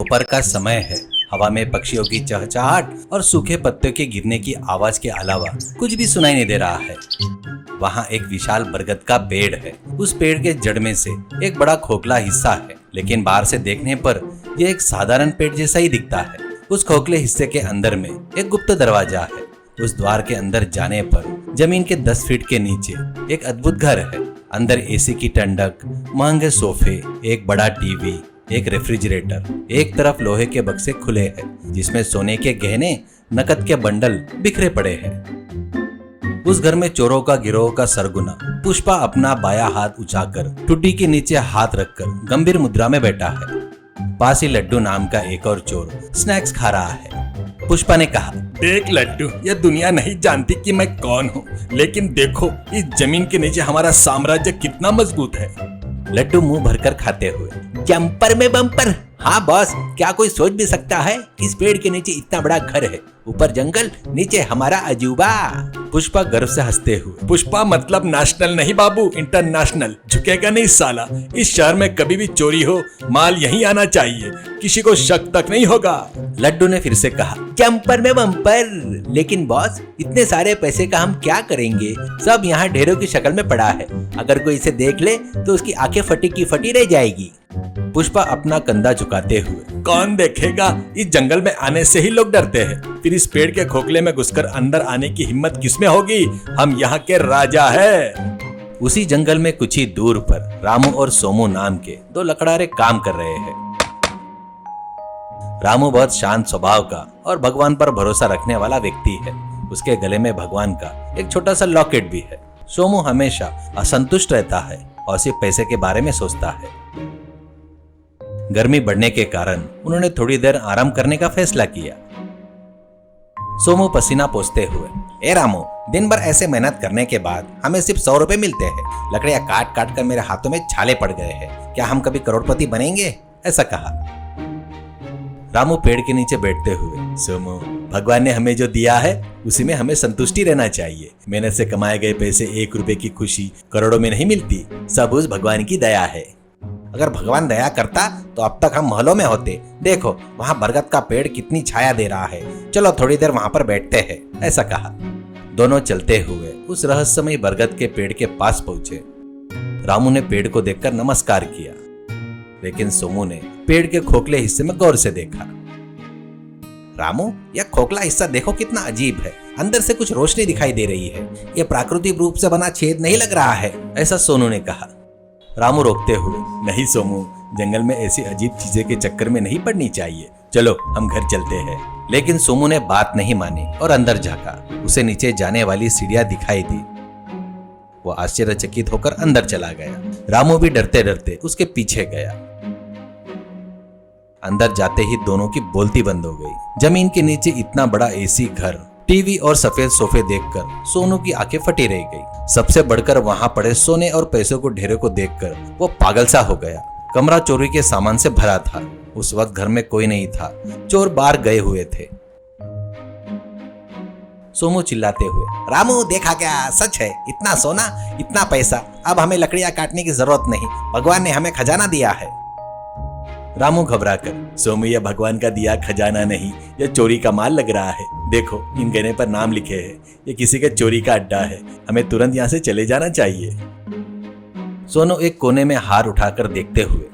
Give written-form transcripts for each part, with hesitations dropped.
दोपहर का समय है। हवा में पक्षियों की चहचहाट और सूखे पत्तों के गिरने की आवाज के अलावा कुछ भी सुनाई नहीं दे रहा है। वहाँ एक विशाल बरगद का पेड़ है। उस पेड़ के जड़ में से एक बड़ा खोखला हिस्सा है, लेकिन बाहर से देखने पर यह एक साधारण पेड़ जैसा ही दिखता है। उस खोखले हिस्से के अंदर में एक गुप्त दरवाजा है। उस द्वार के अंदर जाने पर जमीन के 10 फीट के नीचे एक अद्भुत घर है। अंदर एसी की ठंडक, महंगे सोफे, एक बड़ा टीवी, एक रेफ्रिजरेटर, एक तरफ लोहे के बक्से खुले हैं जिसमें सोने के गहने, नकद के बंडल बिखरे पड़े हैं। उस घर में चोरों का गिरोह का सरगुना पुष्पा अपना बायां हाथ उठाकर ठुड्डी के नीचे हाथ रखकर गंभीर मुद्रा में बैठा है। पास ही लड्डू नाम का एक और चोर स्नैक्स खा रहा है। पुष्पा ने कहा, देख लड्डू, ये दुनिया नहीं जानती कि मैं कौन हूँ, लेकिन देखो इस जमीन के नीचे हमारा साम्राज्य कितना मजबूत है। लड्डू मुंह भरकर खाते हुए, जंपर में बम्पर। हाँ बॉस, क्या कोई सोच भी सकता है इस पेड़ के नीचे इतना बड़ा घर है, ऊपर जंगल, नीचे हमारा अजूबा। पुष्पा गर्व से हंसते हुए, पुष्पा मतलब नेशनल नहीं बाबू, इंटरनेशनल। झुकेगा नहीं साला। इस शहर में कभी भी चोरी हो, माल यहीं आना चाहिए, किसी को शक तक नहीं होगा। लड्डू ने फिर से कहा, जंपर में बम्पर। लेकिन बॉस, इतने सारे पैसे का हम क्या करेंगे? सब यहाँ ढेरों की शक्ल में पड़ा है। अगर कोई इसे देख ले तो उसकी आंखें फटी की फटी रह जाएगी। पुष्पा अपना कंधा झुकाते हुए, कौन देखेगा? इस जंगल में आने से ही लोग डरते हैं, फिर इस पेड़ के खोखले में घुसकर अंदर आने की हिम्मत किसमें होगी? हम यहाँ के राजा हैं। उसी जंगल में कुछ ही दूर पर रामू और सोमू नाम के 2 लकड़हारे काम कर रहे हैं। रामू बहुत शांत स्वभाव का और भगवान पर भरोसा रखने वाला व्यक्ति है। उसके गले में भगवान का एक छोटा सा लॉकेट भी है। सोमू हमेशा असंतुष्ट रहता है और सिर्फ पैसे के बारे में सोचता है। गर्मी बढ़ने के कारण उन्होंने थोड़ी देर आराम करने का फैसला किया। सोमू पसीना पोंछते हुए, ए रामू, दिन भर ऐसे मेहनत करने के बाद हमें सिर्फ 100 रुपए मिलते हैं। लकड़ियां काट काट कर मेरे हाथों में छाले पड़ गए हैं। क्या हम कभी करोड़पति बनेंगे? ऐसा कहा। रामू पेड़ के नीचे बैठते हुए, सोमू, भगवान ने हमें जो दिया है उसी में हमें संतुष्टि रहना चाहिए। मेहनत से कमाए गए पैसे 1 रुपए की खुशी करोड़ों में नहीं मिलती। सब उस भगवान की दया है। अगर भगवान दया करता तो अब तक हम महलों में होते। देखो वहाँ बरगद का पेड़ कितनी छाया दे रहा है। चलो थोड़ी देर वहाँ पर बैठते हैं। ऐसा कहा। दोनों चलते हुए उस रहस्यमयी बरगद के पेड़ के पास पहुंचे। रामू ने पेड़ को देखकर नमस्कार किया, लेकिन सोमू ने पेड़ के खोखले हिस्से में गौर से देखा। रामू, यह खोखला हिस्सा देखो कितना अजीब है। अंदर से कुछ रोशनी दिखाई दे रही है। यह प्राकृतिक रूप से बना छेद नहीं लग रहा है। ऐसा सोनू ने कहा। रामू रोकते हुए, नहीं सोमू, जंगल में ऐसी अजीब चीजें के चक्कर में नहीं पड़नी चाहिए। चलो हम घर चलते हैं। लेकिन सोमू ने बात नहीं मानी और अंदर झांका। उसे नीचे जाने वाली सीढ़ियां दिखाई दी। वो आश्चर्यचकित होकर अंदर चला गया। रामू भी डरते डरते उसके पीछे गया। अंदर जाते ही दोनों की बोलती बंद हो गई। जमीन के नीचे इतना बड़ा एसी घर, टीवी और सफेद सोफे देखकर सोनू की आंखें फटी रह गई। सबसे बढ़कर वहां पड़े सोने और पैसों को ढेरों को देखकर वो पागल सा हो गया। कमरा चोरी के सामान से भरा था। उस वक्त घर में कोई नहीं था। चोर बाहर गए हुए थे। सोमू चिल्लाते हुए, रामू देखा क्या? सच है, इतना सोना, इतना पैसा। अब हमें लकड़ियां काटने की जरूरत नहीं। भगवान ने हमें खजाना दिया है। रामू घबराकर, सोमू, यह भगवान का दिया खजाना नहीं, यह चोरी का माल लग रहा है। देखो इन गहने पर नाम लिखे हैं। ये किसी के चोरी का अड्डा है। हमें तुरंत यहाँ से चले जाना चाहिए। सोनू एक कोने में हार उठाकर देखते हुए,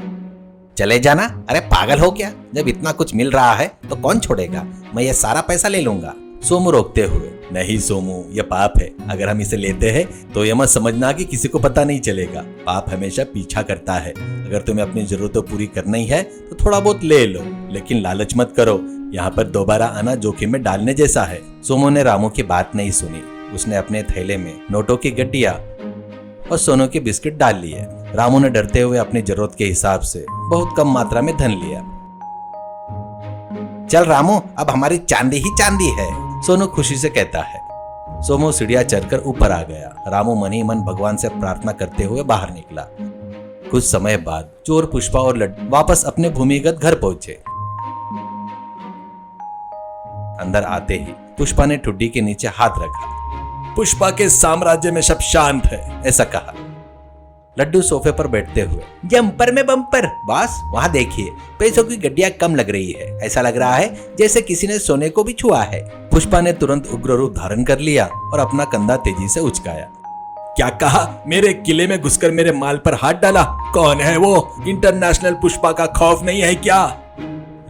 चले जाना? अरे पागल हो क्या? जब इतना कुछ मिल रहा है तो कौन छोड़ेगा? मैं ये सारा पैसा ले लूंगा। सोमू रोकते हुए, नहीं सोमू, यह पाप है। अगर हम इसे लेते हैं तो यह मत समझना कि किसी को पता नहीं चलेगा। पाप हमेशा पीछा करता है। अगर तुम्हें अपनी जरूरतों पूरी करनी है तो थोड़ा बहुत ले लो, लेकिन लालच मत करो। यहाँ पर दोबारा आना जोखिम में डालने जैसा है। सोमू ने रामू की बात नहीं सुनी। उसने अपने थैले में नोटों की गड्डियां और सोनू के बिस्किट डाल लिए। रामू ने डरते हुए अपनी जरूरत के हिसाब से बहुत कम मात्रा में धन लिया। चल रामू, अब हमारी चांदी ही चांदी है, सोनू खुशी से कहता है। सोमू सीढ़ियां चढ़कर ऊपर आ गया। रामू मन ही मन भगवान से प्रार्थना करते हुए बाहर निकला। कुछ समय बाद चोर, पुष्पा और लड्डू वापस अपने भूमिगत घर पहुंचे। अंदर आते ही पुष्पा ने ठुड्डी के नीचे हाथ रखा। पुष्पा के साम्राज्य में सब शांत है, ऐसा कहा। लड्डू सोफे पर बैठते हुए, जंपर में बम्पर। बॉस वहाँ देखिए, पैसों की गड्डियां कम लग रही है। ऐसा लग रहा है जैसे किसी ने सोने को भी छुआ है। पुष्पा ने तुरंत उग्र रूप धारण कर लिया और अपना कंधा तेजी से उचकाया। क्या कहा? मेरे किले में घुसकर मेरे माल पर हाथ डाला? कौन है वो? इंटरनेशनल पुष्पा का खौफ नहीं है क्या?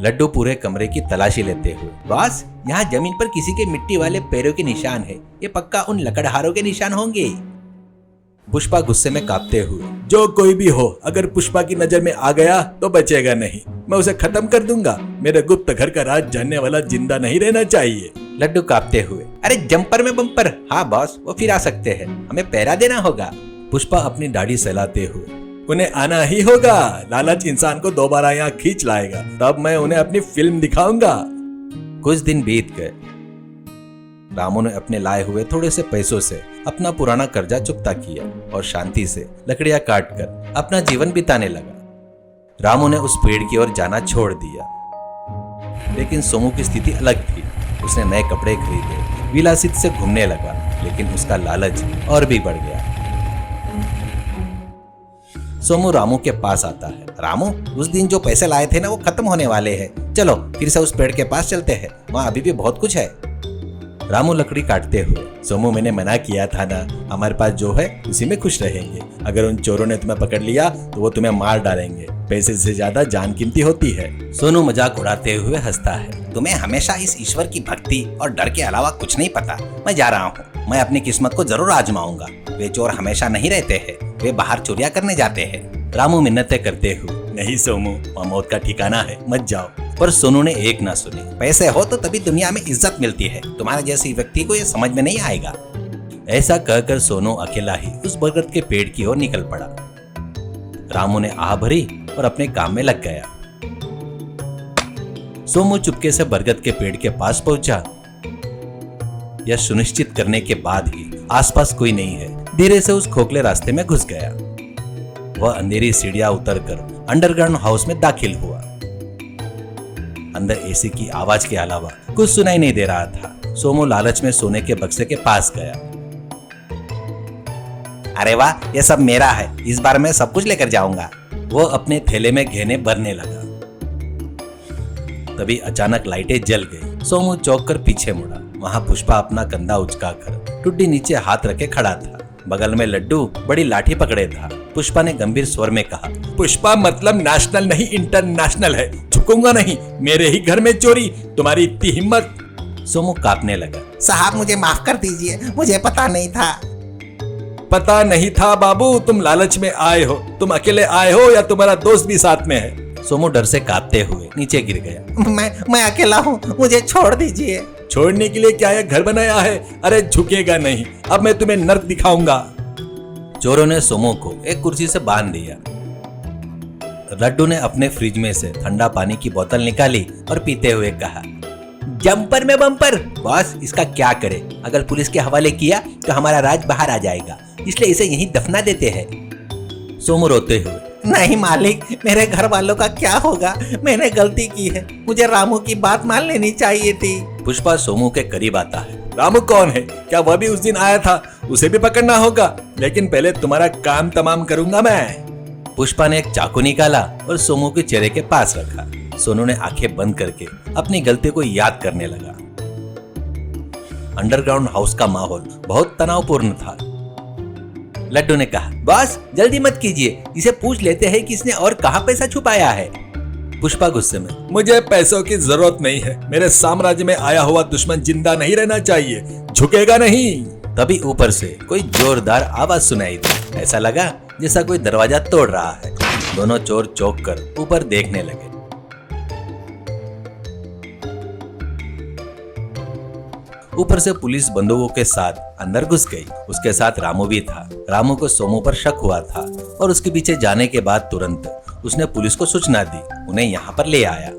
लड्डू पूरे कमरे की तलाशी लेते हुए, बॉस यहाँ जमीन पर किसी के मिट्टी वाले पैरों के निशान है। ये पक्का उन लकड़हारों के निशान होंगे। पुष्पा गुस्से में कांपते हुए, जो कोई भी हो, अगर पुष्पा की नजर में आ गया तो बचेगा नहीं। मैं उसे खत्म कर दूंगा। मेरे गुप्त घर का राज जानने वाला जिंदा नहीं रहना चाहिए। लड्डू कांपते हुए, अरे जंपर में बम्पर। हाँ बॉस, वो फिर आ सकते हैं, हमें पहरा देना होगा। पुष्पा अपनी दाढ़ी सहलाते हुए, उन्हें आना ही होगा। लालच इंसान को दोबारा यहाँ खींच लाएगा, तब मैं उन्हें अपनी फिल्म दिखाऊंगा। कुछ दिन बीत गए। रामू ने अपने लाए हुए थोड़े से पैसों से अपना पुराना कर्जा चुकता किया और शांति से लकड़ियां काटकर अपना जीवन बिताने लगा। रामू ने उस पेड़ की ओर जाना छोड़ दिया, लेकिन सोमू की स्थिति अलग थी। उसने नए कपड़े खरीदे, विलासित से घूमने लगा, लेकिन उसका लालच और भी बढ़ गया। सोमू रामू के पास आता है। रामू, उस दिन जो पैसे लाए थे ना, वो खत्म होने वाले हैं। चलो फिर से उस पेड़ के पास चलते हैं, वहाँ अभी भी बहुत कुछ है। रामू लकड़ी काटते हुए, सोमू मैंने मना किया था ना, हमारे पास जो है उसी में खुश रहेंगे। अगर उन चोरों ने तुम्हें पकड़ लिया तो वो तुम्हें मार डालेंगे। पैसे से ज्यादा जान कीमती होती है। सोनू मजाक उड़ाते हुए हंसता है। तुम्हें हमेशा इस ईश्वर की भक्ति और डर के अलावा कुछ नहीं पता। मैं जा रहा हूँ, मैं अपनी किस्मत को जरूर आजमाऊंगा। वे चोर हमेशा नहीं रहते हैं, वे बाहर चोरियां करने जाते हैं। रामू मिन्नतें करते हुए, नहीं सोमू, वहाँ मौत का ठिकाना है, मत जाओ। पर सोनू ने एक ना सुनी। पैसे हो तो तभी दुनिया में इज्जत मिलती है, तुम्हारे जैसे व्यक्ति को ये समझ में नहीं आएगा। ऐसा कहकर सोनू अकेला ही उस बरगद के पेड़ की ओर निकल पड़ा। रामू ने आह भरी और अपने काम में लग गया। सोमू चुपके से बरगद के पेड़ के पास पहुंचा। यह सुनिश्चित करने के बाद ही आसपास कोई नहीं है, धीरे से उस खोखले रास्ते में घुस गया। वह अंधेरी सीढ़ियां उतरकर अंडरग्राउंड हाउस में दाखिल हुआ। अंदर एसी की आवाज के अलावा कुछ सुनाई नहीं दे रहा था। सोमू लालच में सोने के बक्से के पास गया। अरे वाह, यह सब मेरा है, इस बार मैं सब कुछ लेकर जाऊंगा। वो अपने थैले में गहने भरने लगा। तभी अचानक लाइटें जल गई। सोमू चौंक कर पीछे मुड़ा। वहां पुष्पा अपना कंधा उचकाकर टुड्डी नीचे हाथ रखे खड़ा था। बगल में लड्डू बड़ी लाठी पकड़े था। पुष्पा ने गंभीर स्वर में कहा, पुष्पा मतलब नेशनल नहीं इंटरनेशनल है, झुकूंगा नहीं। मेरे ही घर में चोरी, तुम्हारी इतनी हिम्मत। सोमू कांपने लगा। साहब मुझे माफ कर दीजिए, मुझे पता नहीं था। पता नहीं था बाबू, तुम लालच में आए हो। तुम अकेले आए हो या तुम्हारा दोस्त भी साथ में है? सोमू डर से कांपते हुए नीचे गिर गया। मैं अकेला हूँ, मुझे छोड़ दीजिए। छोड़ने के लिए क्या यह घर बनाया है? अरे झुकेगा नहीं, अब मैं तुम्हें नर्क दिखाऊंगा। चोरों ने सोमू को एक कुर्सी से बांध दिया। लड्डू ने अपने फ्रिज में से ठंडा पानी की बोतल निकाली और पीते हुए कहा, जंपर में बम्पर। बॉस इसका क्या करे? अगर पुलिस के हवाले किया तो हमारा राज बाहर आ जाएगा, इसलिए इसे यहीं दफना देते हैं। सोमू रोते हुए, नहीं मालिक, मेरे घर वालों का क्या होगा? मैंने गलती की है, मुझे रामू की बात मान लेनी चाहिए थी। पुष्पा सोमू के करीब आता है। रामू कौन है? क्या वह भी उस दिन आया था? उसे भी पकड़ना होगा, लेकिन पहले तुम्हारा काम तमाम करूंगा मैं। पुष्पा ने एक चाकू निकाला और सोमू के चेहरे के पास रखा। सोनू ने आंखें बंद करके अपनी गलती को याद करने लगा। अंडरग्राउंड हाउस का माहौल बहुत तनावपूर्ण था। लड्डू ने कहा, बॉस जल्दी मत कीजिए, इसे पूछ लेते हैं कि इसने और कहां पैसा छुपाया है। पुष्पा गुस्से में, मुझे पैसों की जरूरत नहीं है। मेरे साम्राज्य में आया हुआ दुश्मन जिंदा नहीं रहना चाहिए, झुकेगा नहीं। तभी ऊपर से कोई जोरदार आवाज सुनाई दी। ऐसा लगा जैसा कोई दरवाजा तोड़ रहा है। दोनों चोर चौंक कर ऊपर देखने लगे। ऊपर से पुलिस बंदूकों के साथ अंदर घुस गई। उसके साथ रामू भी था। रामू को सोमू पर शक हुआ था और उसके पीछे जाने के बाद तुरंत उसने पुलिस को सूचना दी। उन्हें यहाँ पर ले आया।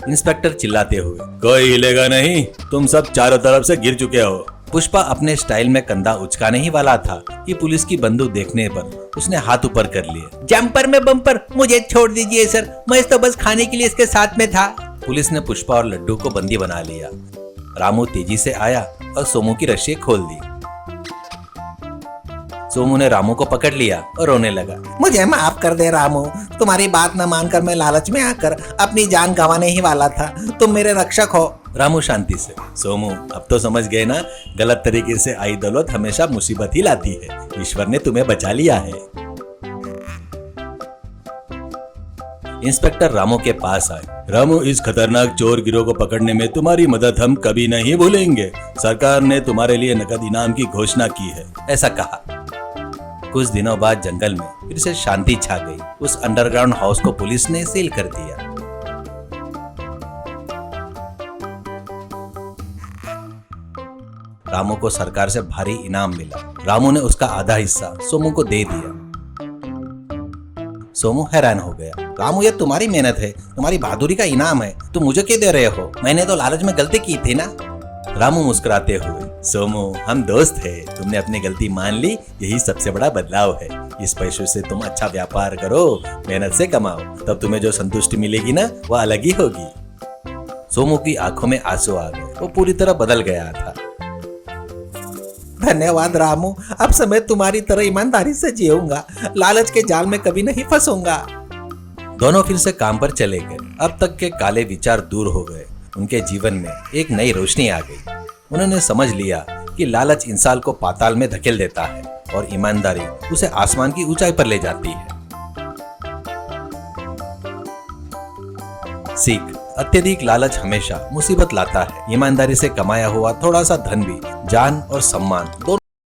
इंस्पेक्टर चिल्लाते हुए, कोई हिलेगा नहीं, तुम सब चारों तरफ से गिर चुके हो। पुष्पा अपने स्टाइल में कंधा उचकाने ही वाला था कि पुलिस की बंदूक देखने पर उसने हाथ ऊपर कर लिए। जंपर में बम्पर, मुझे छोड़ दीजिए सर, मैं तो बस खाने के लिए इसके साथ में था। पुलिस ने पुष्पा और लड्डू को बंदी बना लिया। रामू तेजी से आया और सोमू की रस्सी खोल दी। सोमू ने रामू को पकड़ लिया और रोने लगा। मुझे माफ कर दे रामू, तुम्हारी बात न मानकर मैं लालच में आकर अपनी जान गंवाने ही वाला था। तुम मेरे रक्षक हो। रामू शांति से, सोमू अब तो समझ गए ना, गलत तरीके से आई दौलत हमेशा मुसीबत ही लाती है। ईश्वर ने तुम्हें बचा लिया है। इंस्पेक्टर रामू के पास आए। रामू, इस खतरनाक चोर गिरोह को पकड़ने में तुम्हारी मदद हम कभी नहीं भूलेंगे। सरकार ने तुम्हारे लिए नकद इनाम की घोषणा की है। ऐसा कहा। कुछ दिनों बाद जंगल में फिर से शांति छा गई। उस अंडरग्राउंड हाउस को पुलिस ने सील कर दिया। रामू को सरकार से भारी इनाम मिला। रामू ने उसका आधा हिस्सा सोमू को दे दिया। सोमू हैरान हो गया। रामू, ये तुम्हारी मेहनत है, तुम्हारी बहादुरी का इनाम है। तुम मुझे क्यों दे रहे हो? मैंने तो लालच में गलती की थी ना। रामू मुस्कुराते हुए, सोमू हम दोस्त हैं, तुमने अपनी गलती मान ली, यही सबसे बड़ा बदलाव है। इस पैसों से तुम अच्छा व्यापार करो, मेहनत से कमाओ, तब तुम्हें जो संतुष्टि मिलेगी ना वो अलग ही होगी। सोमू की आंखों में आंसू आ गए। वो पूरी तरह बदल गया था। धन्यवाद रामू, अब से मैं तुम्हारी तरह ईमानदारी से जीऊंगा, लालच के जाल में कभी नहीं फंसूंगा। दोनों फिर से काम पर चले गए। अब तक के काले विचार दूर हो गए। उनके जीवन में एक नई रोशनी आ गई। उन्होंने समझ लिया कि लालच इंसान को पाताल में धकेल देता है और ईमानदारी उसे आसमान की ऊंचाई पर ले जाती है। सीख, अत्यधिक लालच हमेशा मुसीबत लाता है। ईमानदारी से कमाया हुआ थोड़ा सा धन भी जान और सम्मान दोनों